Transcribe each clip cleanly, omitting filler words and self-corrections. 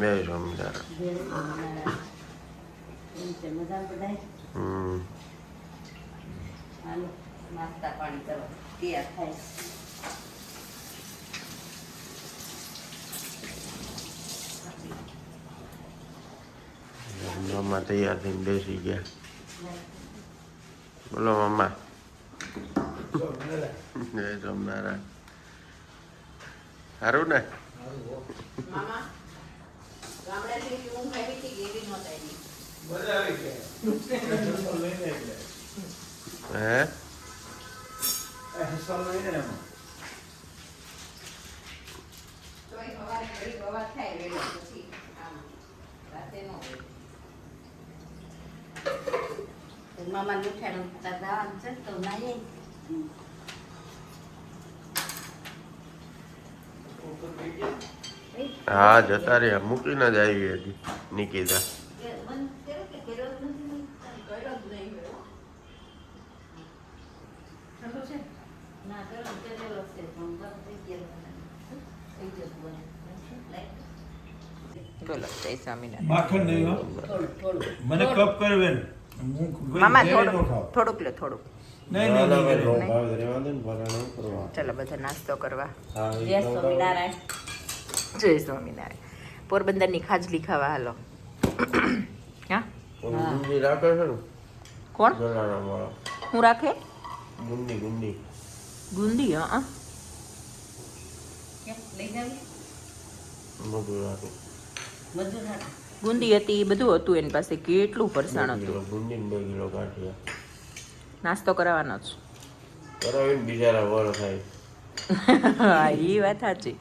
જય સ્વામિનારાયણ. નાસ્તા પાણી કરો તૈયાર થાય. મામા તૈયાર થઈને બેસી ગયા. બોલો મામા. જય સ્વામિનારાયણ. સારું ને? મામા ગામડેથી ઊંઘ આવી હતી કે એવી નહોતા આવી? મજા આવી ગઈ. હે હિસાબ લઈને એમાં તોય સવારે ઘડી સવાર થાય વેળો પછી આમ રાતે ન હોય. મામા મીઠાઈ દાવાનું છે તો નાઈએ. હા જતા રહ્યા મૂકીને જ આવી હતી નિકિતા. બોલો જય સ્વામિનારાયણ. માખણ નહીં હો. મને કપ કરવે ને. હું મામા ઘરે ન થોડુંક ખાઉં. થોડુંક લો થોડુંક. નહીં નહીં નહીં નો નહીં. ભાવ રહેવા દે ને ભરાણું કરવા. ચાલો બધા નાસ્તો કરવા. હા, એ જય તો સ્વામિનારાયણ. જય સ્વામિનારાયણ. પોરબંદરની ખાજલી ખાવા હાલો. હા ઓલું ગુંદી રાખે છે ને કોણ જલારામ વાળો. હું રાખે ગુંદી ગુંદી ગુંદી? હા લઈ જાવી મોટું રાખે. ગુંદી હતી બધું હતું એની પાસે. કેટલું ફરસાણ હતું. ગુંદી ને 2 કિલો ગાંઠિયા નાસ્તો કરાવવાનો જ. કરાવીને બિચારા વર થાય. હા એ વાત સાચી.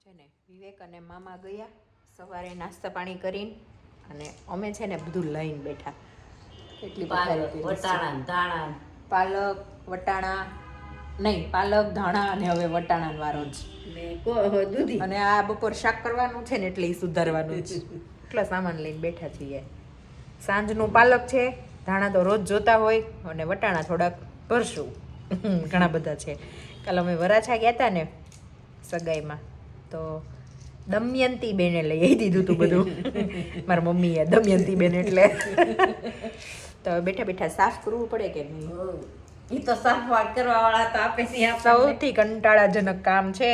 છે ને વિવેક અને મામા ગયા સવારે નાસ્તા પાણી કરીને અને અમે છે ને બધું લઈને બેઠા. કેટલી પથારી કરી છે. વટાણા ધાણા પાલક વટાણા નહીં પાલક ધાણા અને હવે વટાણાનો વારો જ. ને દૂધી અને આ બપોર શાક કરવાનું છે ને એટલે એ સુધારવાનું જ. એટલો સામાન લઈને બેઠા છીએ. સાંજનું પાલક છે, ધાણા તો રોજ જોતા હોય અને વટાણા થોડાક ભરશું. ઘણા બધા છે. કાલે અમે વરાછા ગયા હતા ને સગાઈમાં તો દમયંતી બેને લઈ આવી દીધું હતું બધું. મારા મમ્મીએ દમયંતી બેન એટલે તો બેઠા બેઠા સાફ કરવું પડે કે નહીં? ઈ તો સાફવાડ કરવા વાળા તો આપે છે આપણને. સૌથી કંટાળાજનક કામ છે.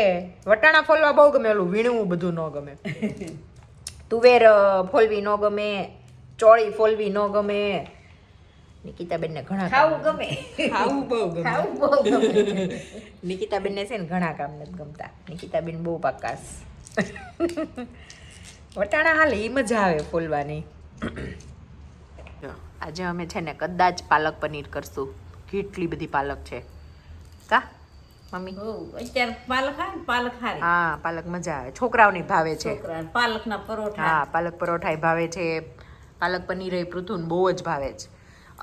વટાણા ફોલવા બહુ ગમે, ઓલું વીણવું બધું ન ગમે. તુવેર ફોલવી ન ગમે, ચોળી ફોલવી ન ગમે. નિકિતાબેનને ઘણા ખાવું ગમે ખાવું બહુ ગમે. ખાવું બહુ ગમે. નિકિતાબેનને છે ને ઘણા કામ નથી ગમતા. નિકિતાબેન બહુ પાકાસ. વટાણા હાલે એ મજા આવે ફોલવાની. જો આજે અમે છે ને કદાચ પાલક પનીર કરશું. કેટલી બધી પાલક છે કા મમ્મી? હોવ, અત્યારે પાલક આવે ને પાલક હારી. હા પાલક મજા આવે. છોકરાઓને ભાવે છે. છોકરાને પાલકના પરોઠા, હા પાલક પરોઠા ભાવે છે. પાલક પનીર એ પૃથુન બહુ જ ભાવે છે.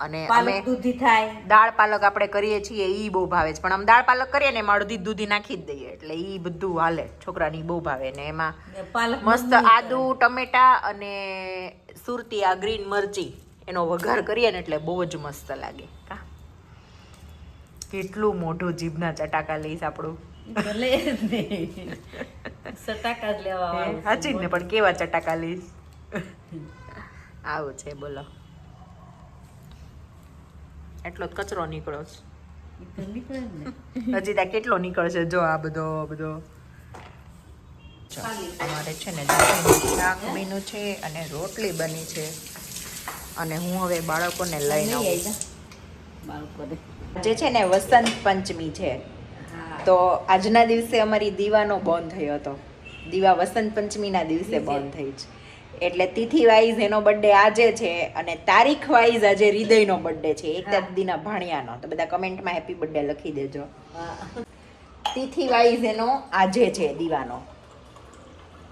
અને અમે પાલક દૂધી થાય. દાળ પાલક આપણે કરીએ છીએ એ બહુ ભાવે છે. પણ આમ દાળ પાલક કરીએ ને એમાં અડધી દૂધી નાખી જ દઈએ એટલે એ બધું હાલે. છોકરાની બહુ ભાવે ને એમાં ને પાલક મસ્ત આદુ ટમેટા અને સુરતી આ ગ્રીન મરચી એનો વઘાર કરીએ ને એટલે બહુ જ મસ્ત લાગે. કા કેટલું મોઢું જીભના ચટાકા લઈશ આપણું. તો લે જ ને. સટાકા જ લેવા વાળું છે. સાચી ને પણ કેવા ચટાકા લઈશ. આવું છે બોલો. એટલો જ કચરો નીકળ્યો છે. ઈ તો નીકળે જ ને. હજી ત્યાં કેટલો નીકળશે જો આ બધો અમારે છે ને શાક બન્યું છે અને રોટલી બની છે અને હું હવે બાળકોને લઈને લઈ આવું. આયલા બાળકોને. આજે છે ને વસંત પંચમી છે હા. તો આજના દિવસે અમારી દીવાનો બંધ થયો હતો. દીવા વસંત પંચમીના દિવસે બંધ થઈ છે. એટલે તિથિ વાઇઝ એનો બર્થડે આજે છે અને તારીખ વાઇઝ આજે હૃદયનો બર્થડે છે. એક દીના ભાણિયાનો. તો બધા કમેન્ટમાં હેપી બર્થડે લખી દેજો. હા. તિથિ વાઇઝ એનો આજે છે દીવાનો.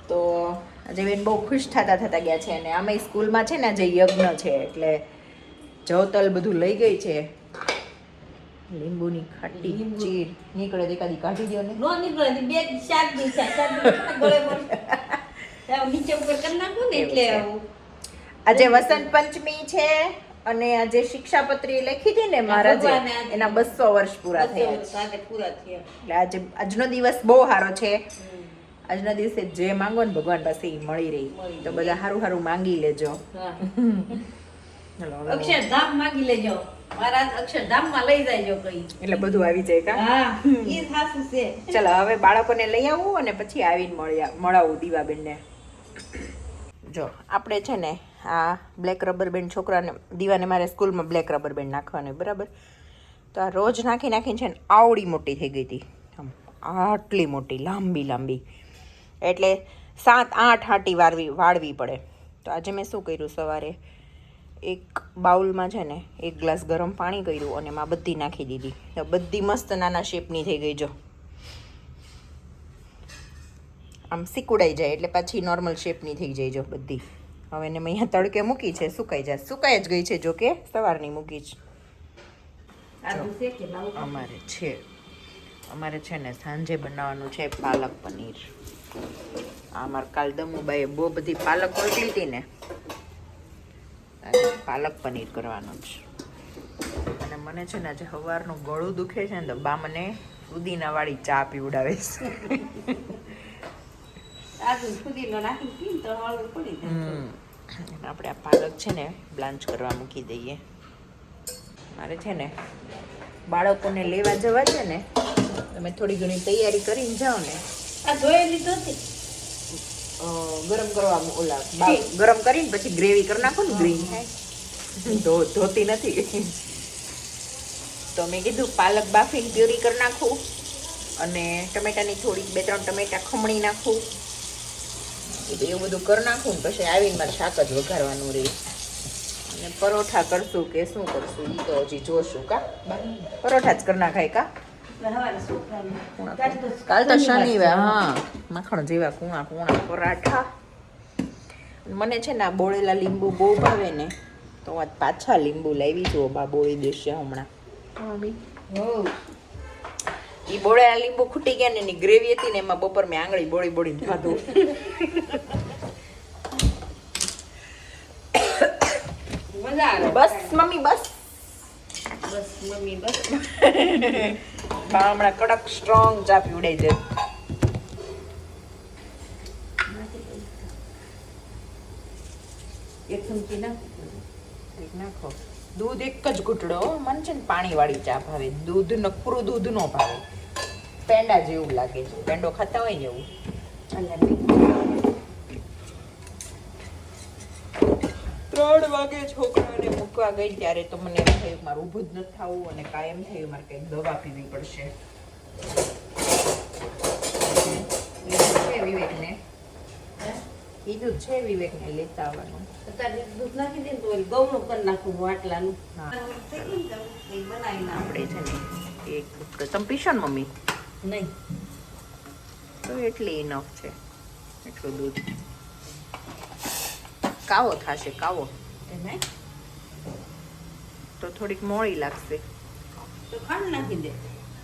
તો આજે બેન બહુ ખુશ થતા ગયા છે અને આમે સ્કૂલમાં છે ને આજે યજ્ઞ છે એટલે જવતલ બધું લઈ ગઈ છે. લીંબુની ખાટી ચીર નીકળે તો એકાદી કાઢી દો ને. નો નીકળે ને 2-4 દિવસ થાય. 4 દિવસ ગળે પડે. ત્યાં નીચે ઉપર કરી નાખું ને એટલે આવું. આજે વસંત પંચમી છે અને આજે શિક્ષાપત્રી લખી હતી ને મહારાજે ભગવાને આજે એના 200 વર્ષ પૂરા થયા છે. સાથે પૂરા થયા. એટલે આજે આજનો દિવસ બહુ સારો છે. આજના દિવસે જે માંગો ને ભગવાન પાસે ઈ મળી રહી. તો બધા હારું હારું માંગી લેજો. હા. ચલો હવે અક્ષરધામ માગી લેજો. મારા અક્ષરધામમાં લઈ જાયજો કઈ. એટલે બધું આવી જાય કા. હા, ઈ સાચું છે. ચલો હવે બાળકોને લઈ આવું અને પછી આવીને મળાવું દીવાબેનને. જો આપણે છે ને આ બ્લેક રબર બેન્ડ છોકરાને દીવાને મારે સ્કૂલમાં બ્લેક રબર બેન્ડ નાખવાની બરાબર. તો આ રોજ નાખી નાખીને છે ને આવડી મોટી થઈ ગઈ હતી. આમ આટલી મોટી લાંબી લાંબી, એટલે 7-8 આંટી વાળવી પડે. તો આજે મેં શું કર્યું, સવારે એક બાઉલમાં છે ને 1 ગ્લાસ ગરમ પાણી કર્યું અને એમાં બધી નાખી દીધી. તો બધી મસ્ત નાના શેપની થઈ ગઈ. જો આમ સિકુડાઈ જાય એટલે પાછી નોર્મલ શેપની થઈ જાય. જો બધી હવે એને મેં અહીંયા તડકે મૂકી છે, સુકાઈ જાય. સુકાઈ જ ગઈ છે, જો કે સવારની મૂકી જ. આદુ છે કે લાવું? અમારે છે ને સાંજે બનાવવાનું છે પાલક પનીર. આ અમારે કાલ દમુબાઈએ બહુ બધી પાલક ઓળખી હતી ને, પાલક પનીર કરવાનું છે. અને મને છે ને આજે સવારનું ગળું દુખે છે ને તો બા મને પુદીનાવાળી ચા પીવડાવે છે. આદુ ફુદીનો નાખી પીને તો હળવું પડી જાય. આપણે આ પાલક છે ને બ્લાન્ચ કરવા મૂકી દઈએ. મારે છે ને બાળકોને લેવા જવા છે ને, તમે થોડી ઘણી તૈયારી કરીને જાઓ ને. આ ધોઈ લીધો હતી. ગરમ કરવા ગરમ કરીને પછી ગ્રેવી કરી નાખો ને ગ્રીન. ધોતી નથી તો મેં કીધું પાલક બાફીને પ્યુરી કરી નાખું અને ટમેટાની થોડી 2-3 ટમેટા ખમણી નાખું. એવું બધું કરી નાખું ને પછી આવીને મારે શાક જ વઘારવાનું રહે. અને પરોઠા કરશું કે શું કરશું એ તો હજી જોશું. કા પરોઠા જ કરી નાખાય કા. હવારે છોકરાને કાલ તો શનિવાર. હા, માખણ જેવા કૂણા કૂણા પરાઠા. મને છે ને આ બોળેલા લીંબુ બહુ ભાવે ને, તો આજ પાછા લીંબુ લાવી જો બા બોળી દેશે હમણાં. એ બોળેલા લીંબુ ખૂટી ગયા ને એની ગ્રેવી હતી ને એમાં બપોર મેં આંગળી બોળી બોળીને ખાધું. મજા આવે. બસ મમ્મી બસ. બસ મમ્મી બસ. બા હમણાં કડક સ્ટ્રોંગ ચા પીવડાઈ દે. એક ચમચી નાખો. દૂધ એક જ ઘૂંટડો. મને છે ને પાણીવાળી ચા ભાવે. દૂધ નકરું દૂધ નો ભાવે. પેંડા જેવું લાગે છે, પેંડો ખાતા હોય ને એવું. અને 3 વાગે છોકરાને મૂકવા ગઈ ત્યારે તો મને એમ થયું મારું ઊભું જ નથી થવું અને કાયમ થયું મારે કંઈક દવા પીવી પડશે. કીધું છે વિવેકને લેતા આવવાનું. અત્યારે દૂધ નાખી દે તો ગૌનું કરી નાખું વાટલાનું. હા. બનાવી નાખું. આપણે છે ને એક તમે પીશો ને મમ્મી નહીં તો એટલી ઇનફ છે. એટલું દૂધ કાવો થશે. કાવો એમાં તો થોડીક મોળી લાગશે. તો ખાંડ નાખી દે.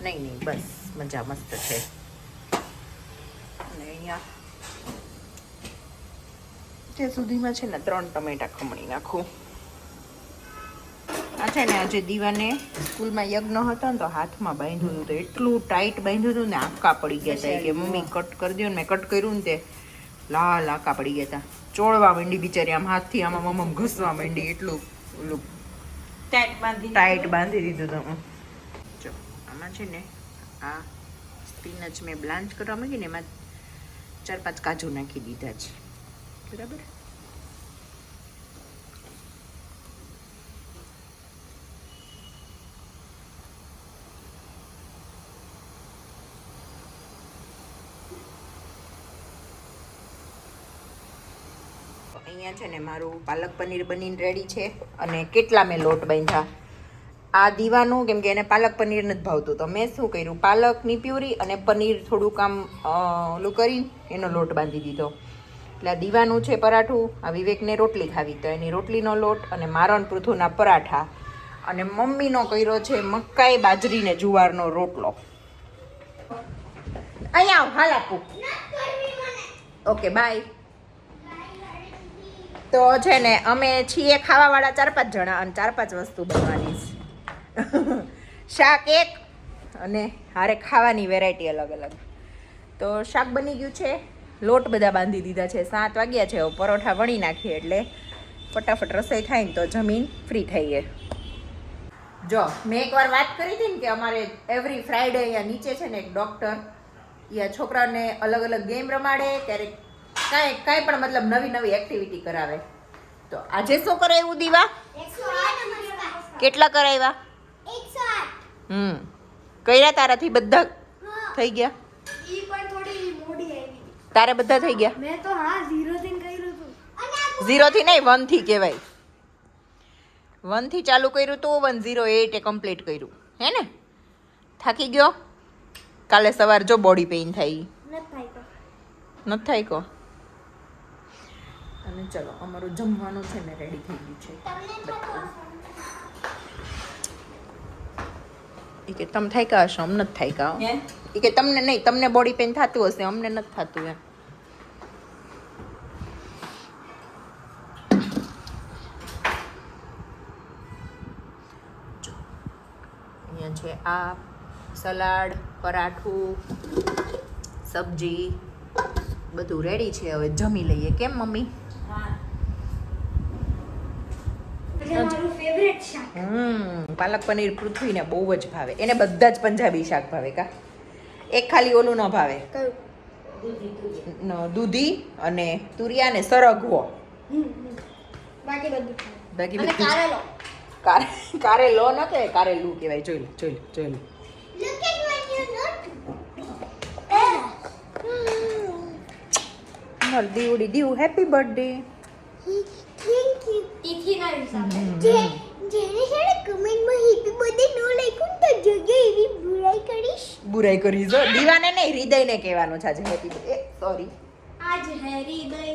નહીં બસ મજા મસ્ત છે. અને અહીંયા ત્યાં સુધીમાં છે ને 3 ટમેટા ખમણી નાખું. આ છે ને આજે દીવાને સ્કૂલમાં યજ્ઞ હતો ને તો હાથમાં બાંધ્યું હતું. તો એટલું ટાઈટ બાંધ્યું હતું ને આંકા પડી ગયા હતા કે મમ્મી કટ કરી દો ને. મેં કટ કર્યું ને તે લાલ આંકા પડી ગયા હતા. ચોળવા માંડી બિચારી, આમ હાથથી આમાં મમ્મ ઘસવા માંડી. એટલું ઓલું ટાઈટ બાંધી દીધું હતું. જો આમાં છે ને આ સ્પિનચ મેં બ્લાન્ચ કરવા માંગી ને એમાં 4-5 કાજુ નાખી દીધા છે. બરાબર. અહીંયા છે ને મારું પાલક પનીર બનીને રેડી છે. અને કેટલા મેં લોટ બાંધ્યા આ દીવાનું, કેમ કે એને પાલક પનીર નથી ભાવતું. તો મેં શું કર્યું, પાલકની પ્યુરી અને પનીર થોડુંક આમ ઓલું કરીને એનો લોટ બાંધી દીધો. એટલે આ દીવાનું છે પરાઠું. આ વિવેકને રોટલી ખાવી તો એની રોટલીનો લોટ, અને મારણ પૃથુના પરાઠા, અને મમ્મીનો કર્યો છે મકાઈ બાજરીને જુવારનો રોટલો. અહીંયા આવ, હાલ આપું. Okay bye. તો છે ને અમે છીએ ખાવાવાળા 4-5 જણા અને 4-5 વસ્તુ બનવાની છે. શાક એક અને હારે ખાવાની વેરાયટી અલગ અલગ. તો શાક બની ગયું છે, લોટ બધા બાંધી દીધા છે. 7 વાગ્યા છે. હવે પરોઠા વણી નાખીએ એટલે ફટાફટ રસોઈ થાય ને તો જમીન ફ્રી થઈએ. જો મેં એકવાર વાત કરી હતી ને કે અમારે એવરી ફ્રાઈડે અહીંયા નીચે છે ને એક ડૉક્ટર અહીંયા છોકરાઓને અલગ અલગ ગેમ રમાડે, ક્યારેક કાંઈ પણ મતલબ નવી નવી એક્ટિવિટી કરાવે. તો આજે શું કરાવ્યું દીવા? કેટલા કરાવ્યા? 108. કર્યા તારાથી બધા થઈ ગયા? ઈ પણ થોડી મોડી આવી. તારે બધા થઈ ગયા? મેં તો હા 0 થી કર્યું હતું. 0 થી નહીં 1 થી કહેવાય. 1 થી ચાલુ કર્યું તો 108 એ કમ્પ્લીટ કર્યું હે ને? થાકી ગયો? કાલે સવાર જો બોડી પેઇન થઈ. નથી થાય કો. અને ચલો અમારું જમવાનું છે ને રેડી થઈ ગયું છે. એ કે તમે થાય કા હશો, અમને નથી થાય કા. એ કે તમને નહીં, તમને બોડી પેઇન થતું હશે, અમને નથી થતું એમ. અહીંયા છે આ સલાડ, પરાઠું, સબ્જી બધું રેડી છે. હવે જમી લઈએ. કેમ મમ્મી? મારું ફેવરેટ શાક. પાલક પનીર પૃથ્વીને બહુ જ ભાવે. એને બધા જ પંજાબી શાક ભાવે કા. એક ખાલી ઓલું ન ભાવે, દૂધી અને તુરિયા ને સરગવો. બાકી બધું બાકી અને બધું કારેલો. કારેલો ન કહેવાય, કારેલું કહેવાય. જોઈ લો જોઈ લો જોઈ લો. Look at what you not. દીવડી દીવ હેપી બર્થડે. Thank you. તિથિ ના હિસાબે. જેને છે ને કમેન્ટમાં હેપી બર્થડે નો લખ્યું તો જગ્યા એવી બુરાઈ કરીશ. બુરાઈ કરી જો. દીવાને નહીં, હૃદયને કહેવાનું છે આજે હેપી બર્થડે. સોરી. આજ હેરી દઈ